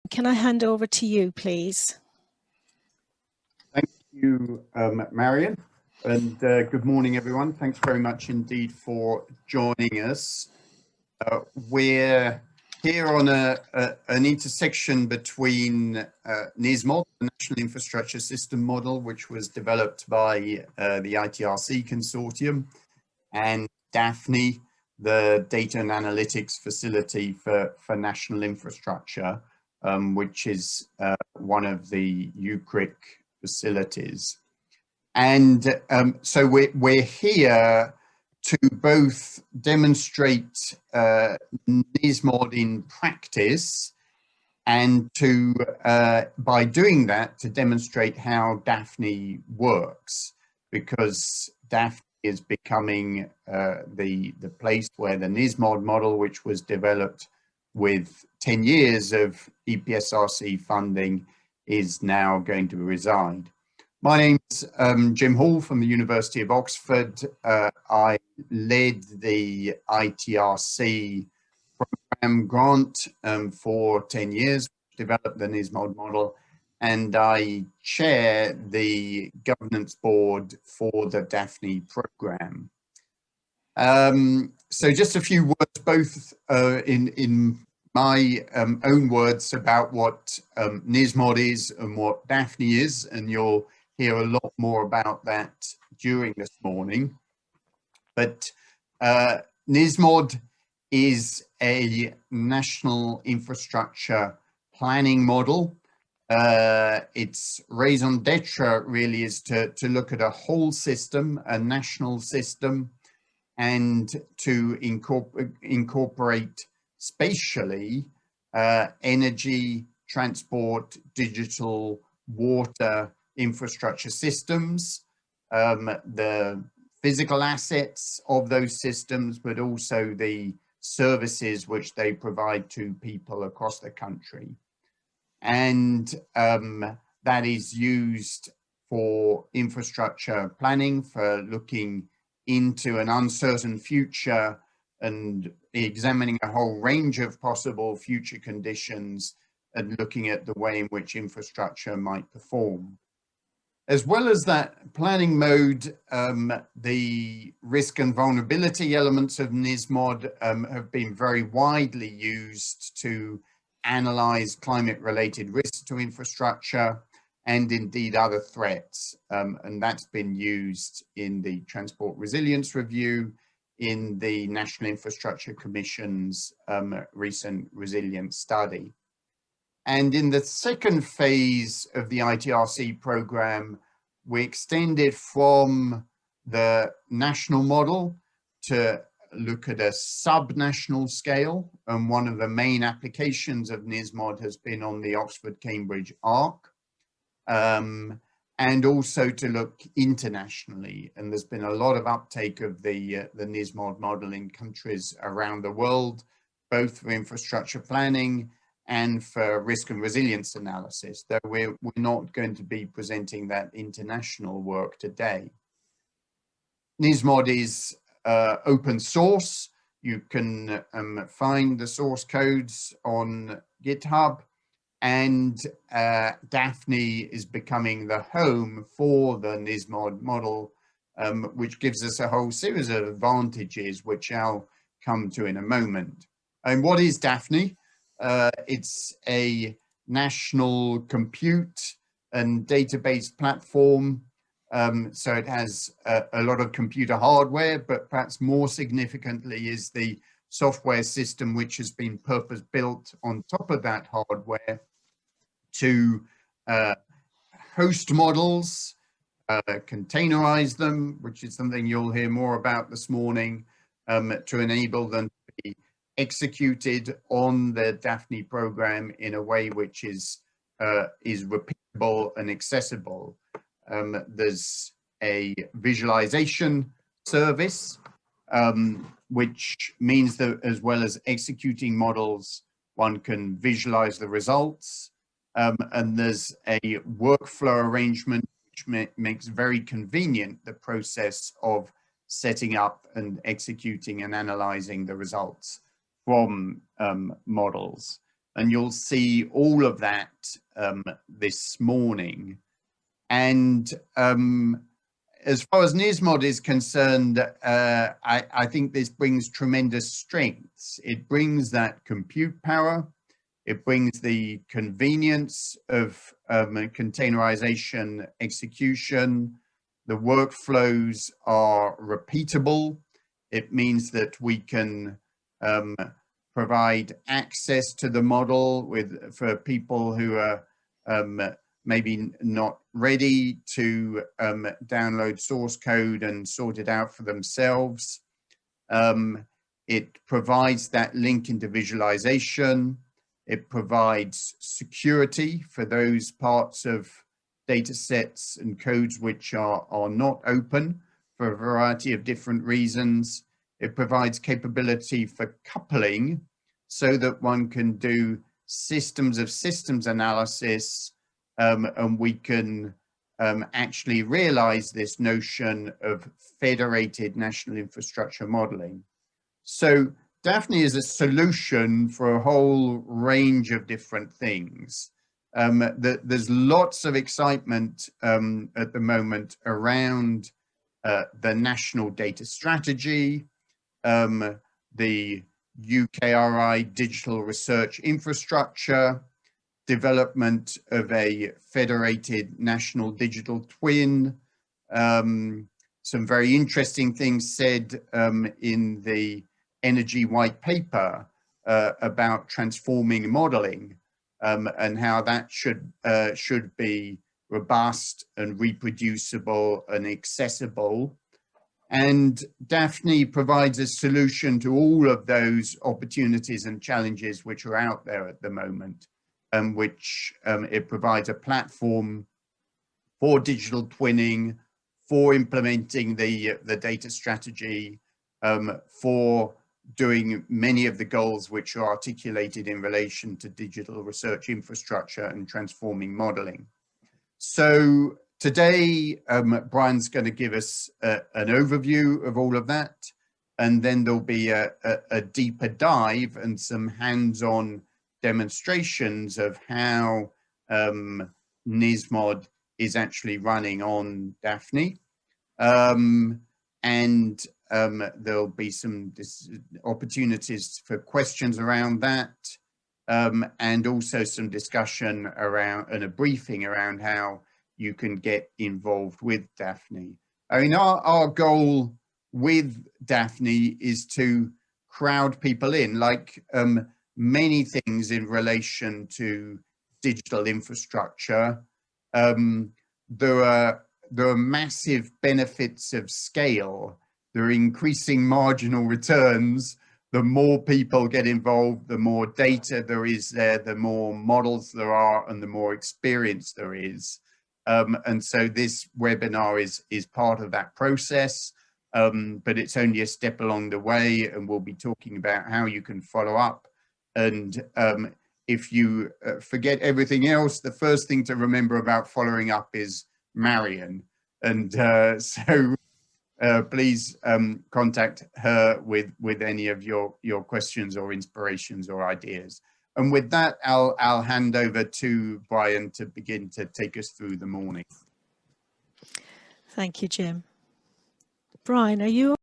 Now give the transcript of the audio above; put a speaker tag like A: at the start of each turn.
A: Can I hand over to you, please?
B: Thank you, Marion, and good morning, everyone. Thanks very much indeed for joining us. We're here on an intersection between NISMOD, the National Infrastructure System Model, which was developed by the ITRC Consortium, and DAFNI, the Data and Analytics Facility for National Infrastructure, which is one of the UCRIC facilities. And so we're here to both demonstrate NISMOD in practice and to, by doing that, to demonstrate how DAFNI works, because DAFNI is becoming the place where the NISMOD model, which was developed with 10 years of EPSRC funding, is now going to reside. My name's Jim Hall from the University of Oxford. I led the ITRC program grant for 10 years, developed the NISMOD model, and I chair the governance board for the DAFNI program. So just a few words, both in my own words about what NISMOD is and what DAFNI is, and you'll hear a lot more about that during this morning. But NISMOD is a national infrastructure planning model. Its raison d'etre really is to look at a whole system, a national system, and to incorporate spatially energy, transport, digital, water infrastructure systems, the physical assets of those systems, but also the services which they provide to people across the country. And that is used for infrastructure planning, for looking into an uncertain future and examining a whole range of possible future conditions and looking at the way in which infrastructure might perform. As well as that planning mode, the risk and vulnerability elements of NISMOD have been very widely used to analyze climate-related risks to infrastructure and indeed other threats. And that's been used in the Transport Resilience Review, in the National Infrastructure Commission's recent resilience study. And in the second phase of the ITRC program, we extended from the national model to look at a sub-national scale. And one of the main applications of NISMOD has been on the Oxford-Cambridge ARC, and also to look internationally. And there's been a lot of uptake of the NISMOD model in countries around the world, both for infrastructure planning and for risk and resilience analysis, though we're not going to be presenting that international work today. NISMOD is open source. You can find the source codes on GitHub, and DAFNI is becoming the home for the NISMOD model, which gives us a whole series of advantages, which I'll come to in a moment. And what is DAFNI? It's a national compute and database platform. So it has a lot of computer hardware, but perhaps more significantly is the software system which has been purpose-built on top of that hardware to host models, containerize them, which is something you'll hear more about this morning, to enable them to be executed on the DAFNI program in a way which is repeatable and accessible. There's a visualization service, which means that as well as executing models, one can visualize the results. And there's a workflow arrangement which makes very convenient the process of setting up and executing and analyzing the results from models. And you'll see all of that this morning. And as far as NISMOD is concerned, I think this brings tremendous strengths. It brings that compute power. It brings the convenience of containerization execution. The workflows are repeatable. It means that we can provide access to the model for people who are maybe not ready to download source code and sort it out for themselves. It provides that link into visualization. It provides security for those parts of data sets and codes which are not open for a variety of different reasons. It provides capability for coupling so that one can do systems of systems analysis, and we can actually realize this notion of federated national infrastructure modeling. So DAFNI is a solution for a whole range of different things. There's lots of excitement at the moment around the national data strategy, the UKRI digital research infrastructure, development of a federated national digital twin, some very interesting things said in the energy white paper about transforming modeling and how that should be robust and reproducible and accessible. And DAFNI provides a solution to all of those opportunities and challenges which are out there at the moment, which it provides a platform for digital twinning, for implementing the data strategy, for doing many of the goals which are articulated in relation to digital research infrastructure and transforming modeling. So today, Brian's going to give us an overview of all of that, and then there'll be a deeper dive and some hands-on demonstrations of how NISMOD is actually running on DAFNI. And there'll be some opportunities for questions around that, and also some discussion around and a briefing around how you can get involved with DAFNI. I mean, our goal with DAFNI is to crowd people in, like many things in relation to digital infrastructure. There are massive benefits of scale. There are increasing marginal returns. The more people get involved, the more data there is there, the more models there are, and the more experience there is. And so this webinar is part of that process, but it's only a step along the way, and we'll be talking about how you can follow up. And if you forget everything else, the first thing to remember about following up is Marion. And so please contact her with any of your questions or inspirations or ideas. And with that, I'll hand over to Brian to begin to take us through the morning.
A: Thank you, Jim. Brian, are you